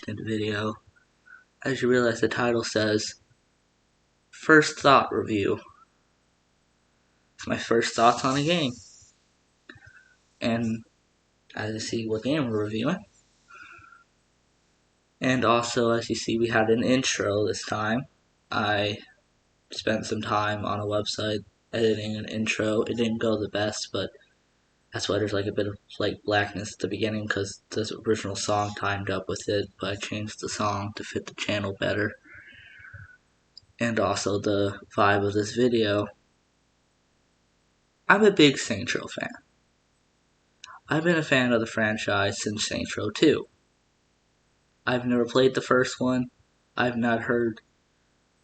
in the video. As you realize, the title says First Thought Review. It's my first thoughts on a game. And as you see what game we're reviewing. And also, as you see, we had an intro this time. I spent some time on a website editing an intro. It didn't go the best, but that's why there's like a bit of like blackness at the beginning because the original song timed up with it, but I changed the song to fit the channel better. And also the vibe of this video. I'm a big Saints Row fan. I've been a fan of the franchise since Saints Row 2. I've never played the first one. I've not heard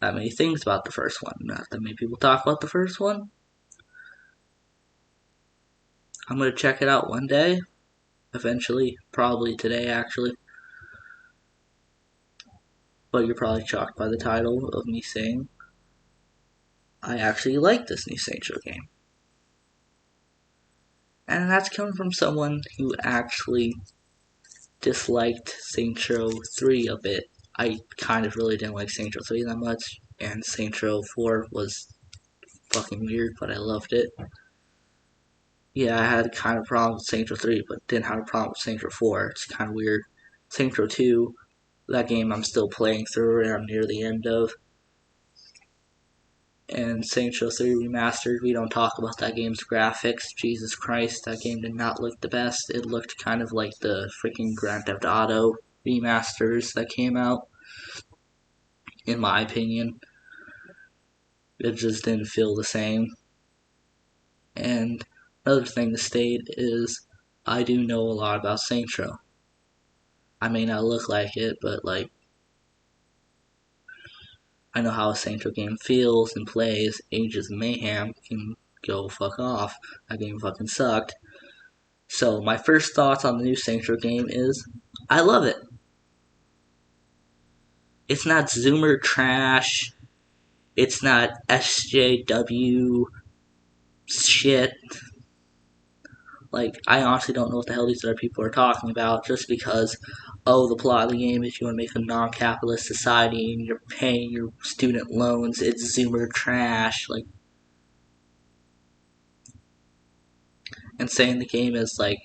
that many things about the first one. Not that many people talk about the first one. I'm going to check it out one day. Eventually. Probably today, actually. But you're probably shocked by the title of me saying I actually like this new Saints Row game. And that's coming from someone who actually disliked Saints Row 3 a bit. I kind of really didn't like Saints Row 3 that much, and Saints Row 4 was fucking weird, but I loved it. Yeah, I had kind of a problem with Saints Row 3, but didn't have a problem with Saints Row 4. It's kind of weird. Saints Row 2, that game I'm still playing through and I'm near the end of. And Saints Row 3 Remastered, we don't talk about that game's graphics. Jesus Christ, that game did not look the best. It looked kind of like the freaking Grand Theft Auto remasters that came out, in my opinion. It just didn't feel the same. And another thing to state is I do know a lot about Saints Row. I may not look like it, but like I know how a Saints Row game feels and plays. Ages of Mayhem can go fuck off. That game fucking sucked. So my first thoughts on the new Saints Row game is I love it. It's not Zoomer trash. It's not SJW shit. Like, I honestly don't know what the hell these other people are talking about just because, oh, the plot of the game is you want to make a non-capitalist society and you're paying your student loans. It's Zoomer trash. Like, and saying the game is, like,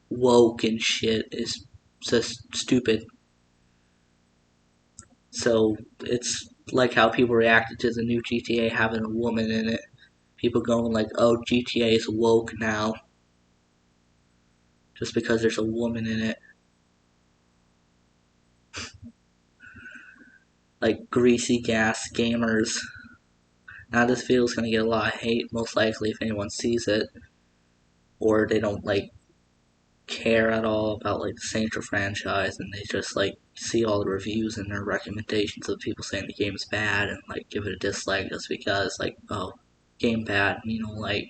woke and shit is just stupid. So, it's like how people reacted to the new GTA having a woman in it. People going like, oh, GTA is woke now. Just because there's a woman in it. Like greasy gas gamers. Now this video is gonna get a lot of hate, most likely if anyone sees it, or they don't like care at all about like the Saints Row franchise, and they just like see all the reviews and their recommendations of people saying the game is bad and like give it a dislike just because like, oh, game bad. You know, like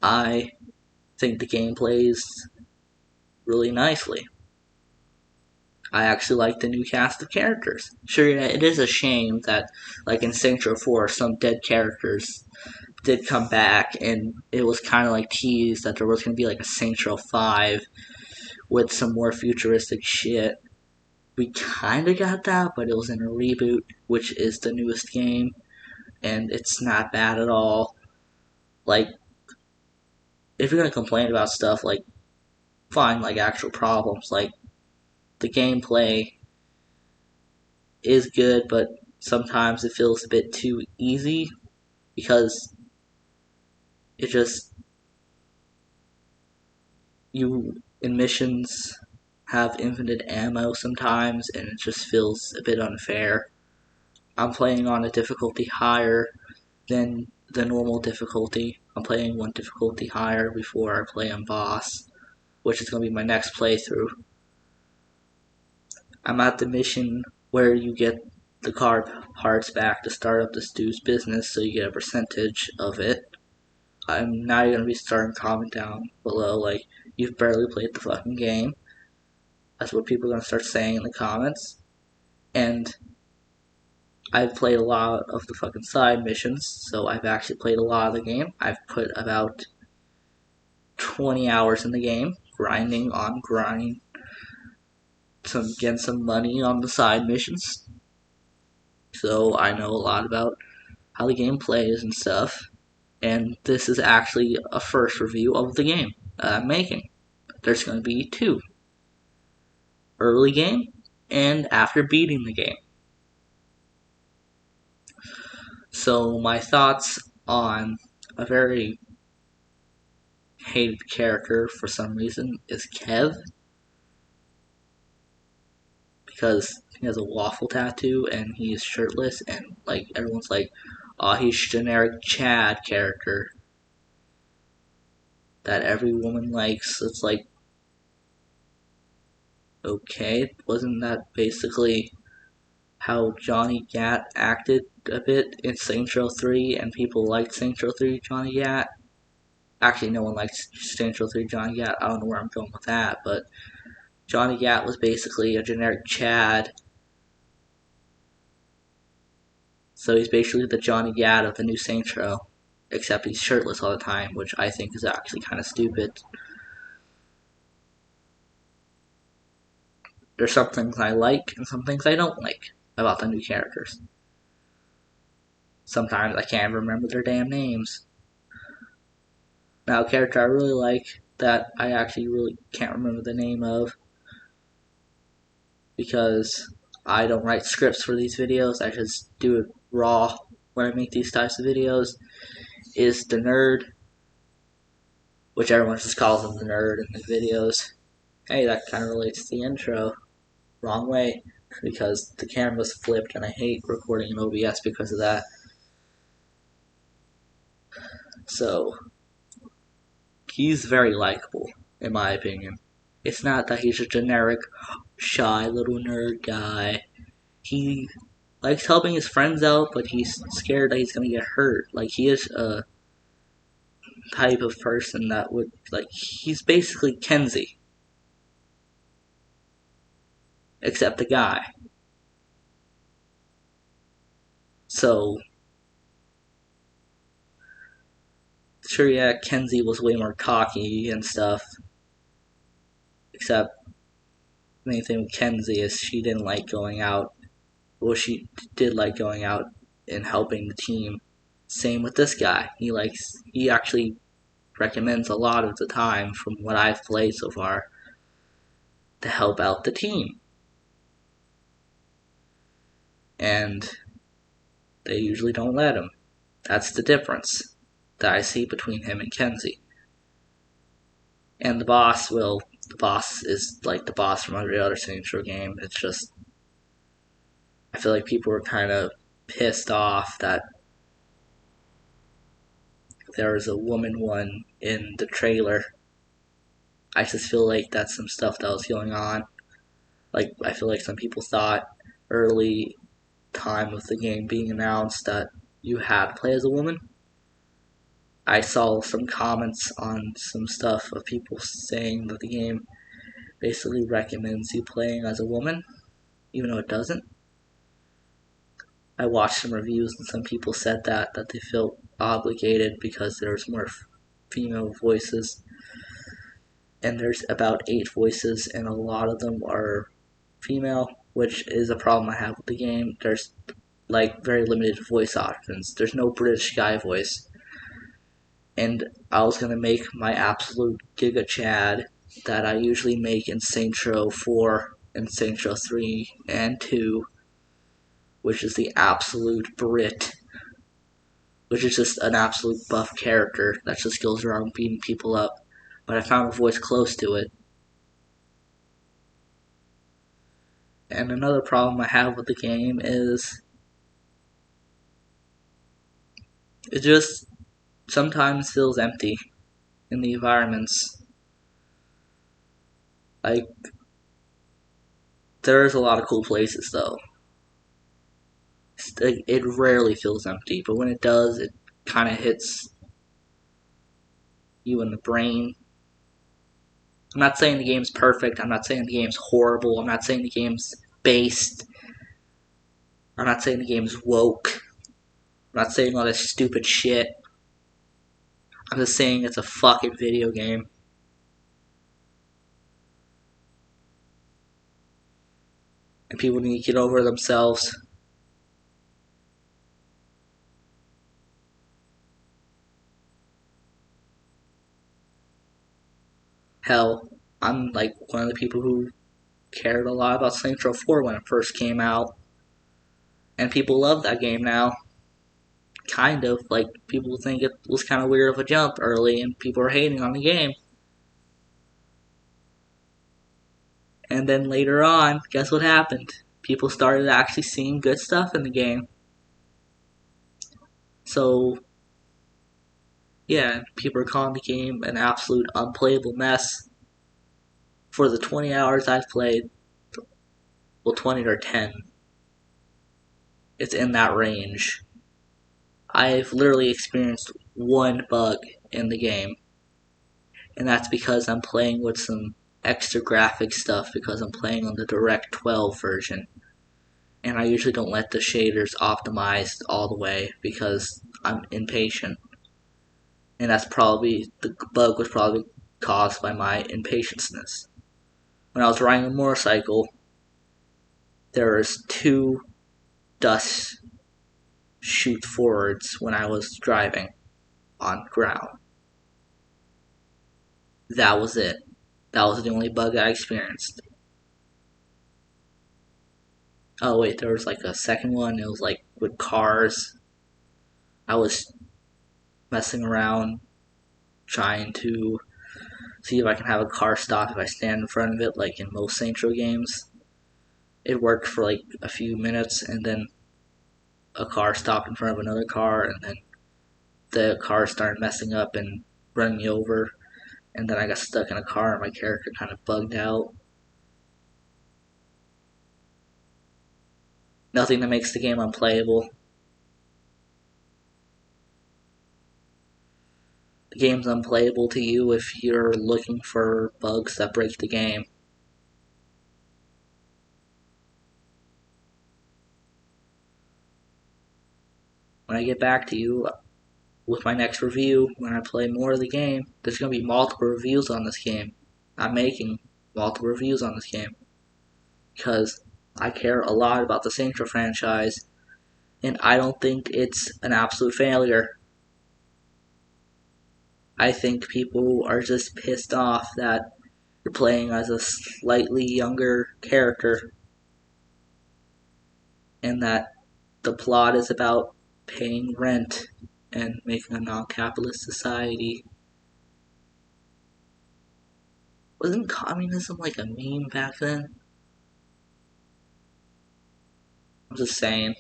I think the game plays really nicely. I actually like the new cast of characters. Sure, yeah, it is a shame that, like in Saints Row 4, some dead characters did come back, and it was kind of like teased that there was going to be like a Saints Row 5 with some more futuristic shit. We kind of got that, but it was in a reboot, which is the newest game, and it's not bad at all. Like, if you're going to complain about stuff, like, find like actual problems, like, the gameplay is good, but sometimes it feels a bit too easy because it just, you in missions have infinite ammo sometimes, and it just feels a bit unfair. I'm playing on a difficulty higher than the normal difficulty. I'm playing one difficulty higher before I play on boss, which is going to be my next playthrough. I'm at the mission where you get the car parts back to start up this dude's business, so you get a percentage of it. I'm now going to be starting to comment down below, like, you've barely played the fucking game. That's what people are going to start saying in the comments. And I've played a lot of the fucking side missions, so I've actually played a lot of the game. I've put about 20 hours in the game, grinding on grind getting some money on the side missions. So I know a lot about how the game plays and stuff. And this is actually a first review of the game that I'm making. There's going to be two: early game and after beating the game. So my thoughts on a very hated character for some reason is Kev, because he has a waffle tattoo and he's shirtless, and like everyone's like, oh, he's generic Chad character that every woman likes. It's like, okay, wasn't that basically how Johnny Gat acted a bit in Saints Row 3, and people liked Saints Row 3 Johnny Gat? Actually, no one likes Saints Row 3 Johnny Gat. I don't know where I'm going with that, but Johnny Gat was basically a generic Chad. So he's basically the Johnny Gat of the new Saints Row, except he's shirtless all the time, which I think is actually kind of stupid. There's some things I like and some things I don't like about the new characters. Sometimes I can't even remember their damn names. Now, a character I really like that I actually really can't remember the name of, because I don't write scripts for these videos, I just do it raw when I make these types of videos, is the nerd, which everyone just calls him the nerd in the videos. Hey, that kind of relates to the intro. Wrong way, because the camera's flipped and I hate recording in OBS because of that. So, he's very likable, in my opinion. It's not that he's a generic, shy little nerd guy. He likes helping his friends out, but he's scared that he's gonna get hurt. Like, he is a type of person that would, like, he's basically Kenzie. Except a guy. So, sure, yeah, Kenzie was way more cocky and stuff. Except, the main thing with Kenzie is she didn't like going out. Well, she did like going out and helping the team. Same with this guy. He actually recommends a lot of the time, from what I've played so far, to help out the team. And they usually don't let him. That's the difference that I see between him and Kenzie. And the boss is like the boss from every other Saints Row game. It's just, I feel like people were kind of pissed off that there was a woman one in the trailer. I just feel like that's some stuff that was going on. Like, I feel like some people thought early time of the game being announced that you had to play as a woman. I saw some comments on some stuff of people saying that the game basically recommends you playing as a woman, even though it doesn't. I watched some reviews and some people said that they felt obligated because there's more female voices, and there's about 8 voices and a lot of them are female, which is a problem I have with the game. There's like very limited voice options. There's no British guy voice. And I was gonna make my absolute Giga Chad that I usually make in Saints Row 4 and Saints Row 3 and 2, which is the absolute Brit, which is just an absolute buff character that just goes around beating people up. But I found a voice close to it. And another problem I have with the game is it just sometimes feels empty in the environments. Like, there's a lot of cool places though. It rarely feels empty, but when it does, it kind of hits you in the brain. I'm not saying the game's perfect, I'm not saying the game's horrible, I'm not saying the game's based, I'm not saying the game's woke, I'm not saying all this stupid shit. I'm just saying it's a fucking video game. and people need to get over themselves. Hell, I'm like one of the people who cared a lot about Saints Row 4 when it first came out, and people love that game now. Kind of like people think it was kind of weird of a jump early, and people are hating on the game. And then later on, guess what happened? People started actually seeing good stuff in the game. So, yeah, people are calling the game an absolute unplayable mess. For the 20 hours I've played, well, 20 or 10, it's in that range. I've literally experienced one bug in the game, and that's because I'm playing with some extra graphic stuff because I'm playing on the Direct 12 version. And I usually don't let the shaders optimize all the way because I'm impatient. And that's probably, the bug was probably caused by my impatientness. When I was riding a motorcycle, there was 2 dust shoot forwards when I was driving on ground. That was it. That was the only bug I experienced. Oh wait, there was like a second one. It was like with cars. I was messing around trying to see if I can have a car stop if I stand in front of it, like in most Saints Row games. It worked for like a few minutes, and then a car stopped in front of another car, and then the car started messing up and running me over, and then I got stuck in a car and my character kind of bugged out. Nothing that makes the game unplayable. The game's unplayable to you if you're looking for bugs that break the game. When I get back to you with my next review, when I play more of the game, there's going to be multiple reviews on this game. I'm making multiple reviews on this game because I care a lot about the Saints Row franchise, and I don't think it's an absolute failure. I think people are just pissed off that you're playing as a slightly younger character and that the plot is about paying rent and making a non-capitalist society. Wasn't communism like a meme back then? I'm just saying.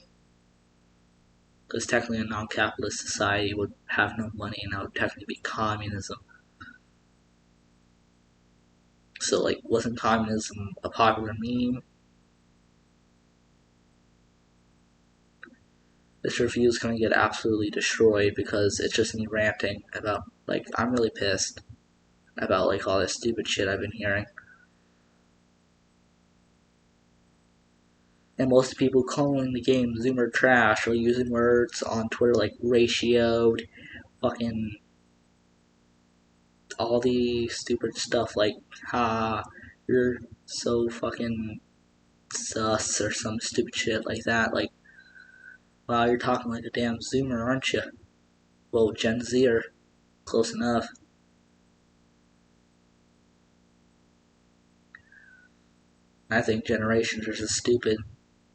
Because technically a non-capitalist society would have no money and that would technically be communism. So, like, wasn't communism a popular meme? This review is going to get absolutely destroyed because it's just me ranting about, like, I'm really pissed about, like, all this stupid shit I've been hearing. And most people calling the game Zoomer trash or using words on Twitter like ratioed, fucking all the stupid stuff like, ha, you're so fucking sus or some stupid shit like that. Like, wow, you're talking like a damn Zoomer, aren't you? Well, Gen Zer, close enough. I think generations are just stupid.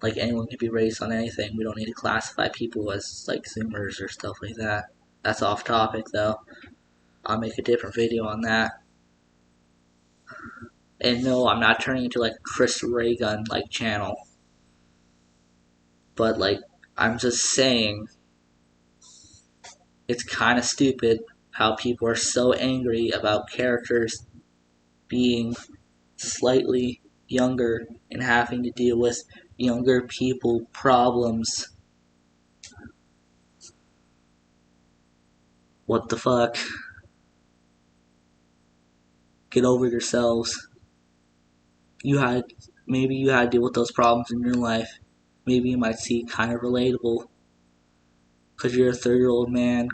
Like, anyone can be raised on anything. We don't need to classify people as, like, Zoomers or stuff like that. That's off topic, though. I'll make a different video on that. And no, I'm not turning into, like, a Chris Ray-Gun, like, channel. But, like, I'm just saying, it's kind of stupid how people are so angry about characters being slightly younger and having to deal with younger people problems. What the fuck? Get over yourselves. Maybe you had to deal with those problems in your life. Maybe you might see kind of relatable. Because you're a 30-year-old man,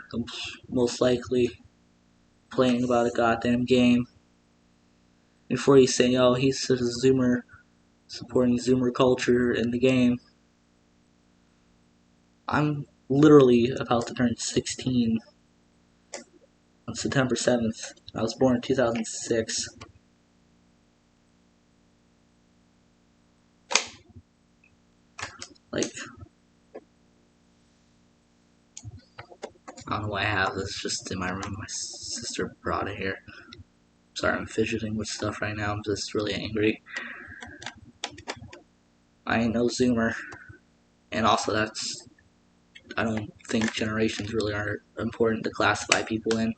most likely complaining about a goddamn game. Before you say, oh, he's a Zoomer, supporting Zoomer culture in the game. I'm literally about to turn 16 on September 7th. I was born in 2006. Like, I don't know why I have this just in my room. My sister brought it here. Sorry, I'm fidgeting with stuff right now. I'm just really angry. I ain't no Zoomer. And also, I don't think generations really are important to classify people in.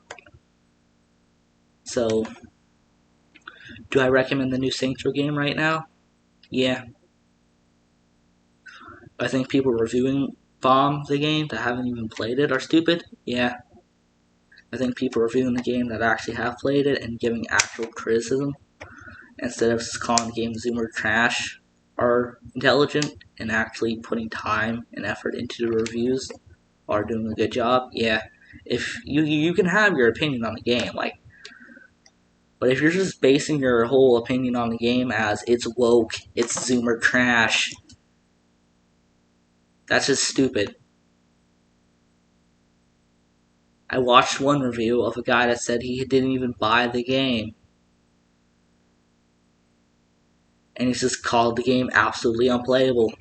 So, do I recommend the new Saints Row game right now? Yeah. I think people reviewing Bomb, the game, that haven't even played it are stupid. Yeah. I think people reviewing the game that actually have played it and giving actual criticism instead of just calling the game Zoomer trash are intelligent and actually putting time and effort into the reviews are doing a good job. Yeah. If you can have your opinion on the game, like, but if you're just basing your whole opinion on the game as it's woke, it's Zoomer trash, that's just stupid. I watched one review of a guy that said he didn't even buy the game. And he's just called the game absolutely unplayable.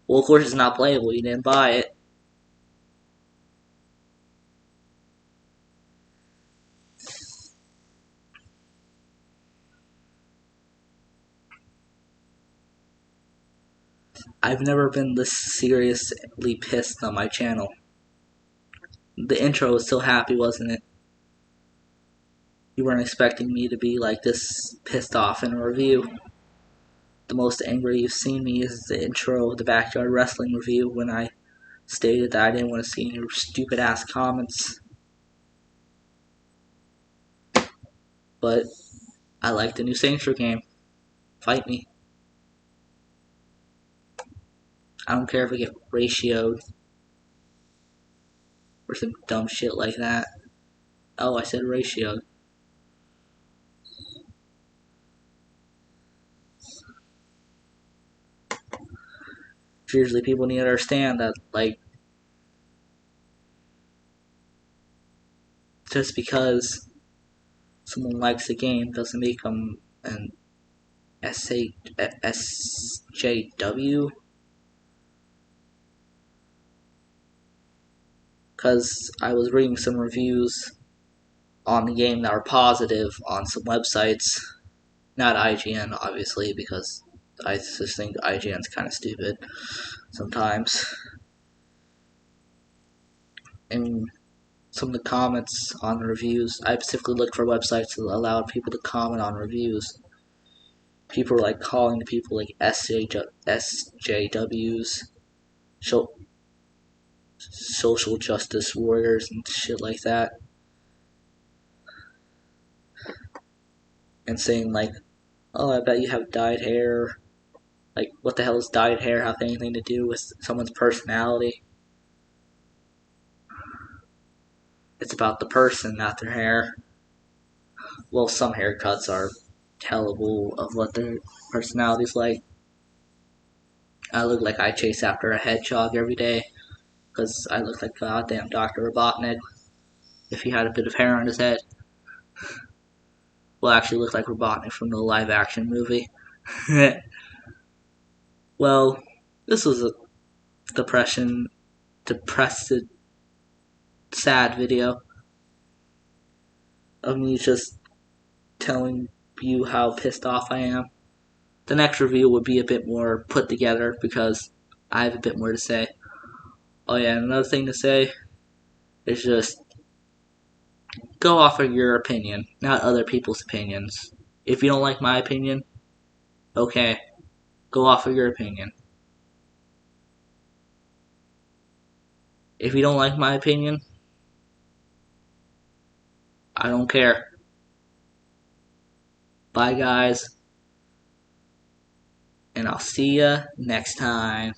Well, of course it's not playable, you didn't buy it. I've never been this seriously pissed on my channel. The intro was so happy, wasn't it? You weren't expecting me to be like this pissed off in a review. The most angry you've seen me is the intro of the Backyard Wrestling review when I stated that I didn't want to see any stupid ass comments. But I like the new Saints Row game. Fight me. I don't care if I get ratioed or some dumb shit like that. Oh, I said ratioed. Seriously, people need to understand that, like, just because someone likes a game doesn't make them an SJW. Because I was reading some reviews on the game that were positive on some websites. Not IGN, obviously, because I just think IGN's kind of stupid sometimes. And some of the comments on the reviews, I specifically looked for websites that allowed people to comment on reviews. People were like calling the people like SJWs, social justice warriors and shit like that. And saying like, oh, I bet you have dyed hair. Like, what the hell does dyed hair have anything to do with someone's personality? It's about the person, not their hair. Well, some haircuts are tellable of what their personality's like. I look like I chase after a hedgehog every day because I look like goddamn Dr. Robotnik if he had a bit of hair on his head. Well, actually look like Robotnik from the live action movie. Well, this was a depressed, sad video of me just telling you how pissed off I am. The next review would be a bit more put together because I have a bit more to say. Oh yeah, and another thing to say is just go off of your opinion, not other people's opinions. If you don't like my opinion, okay, go off of your opinion. If you don't like my opinion, I don't care. Bye guys, and I'll see ya next time.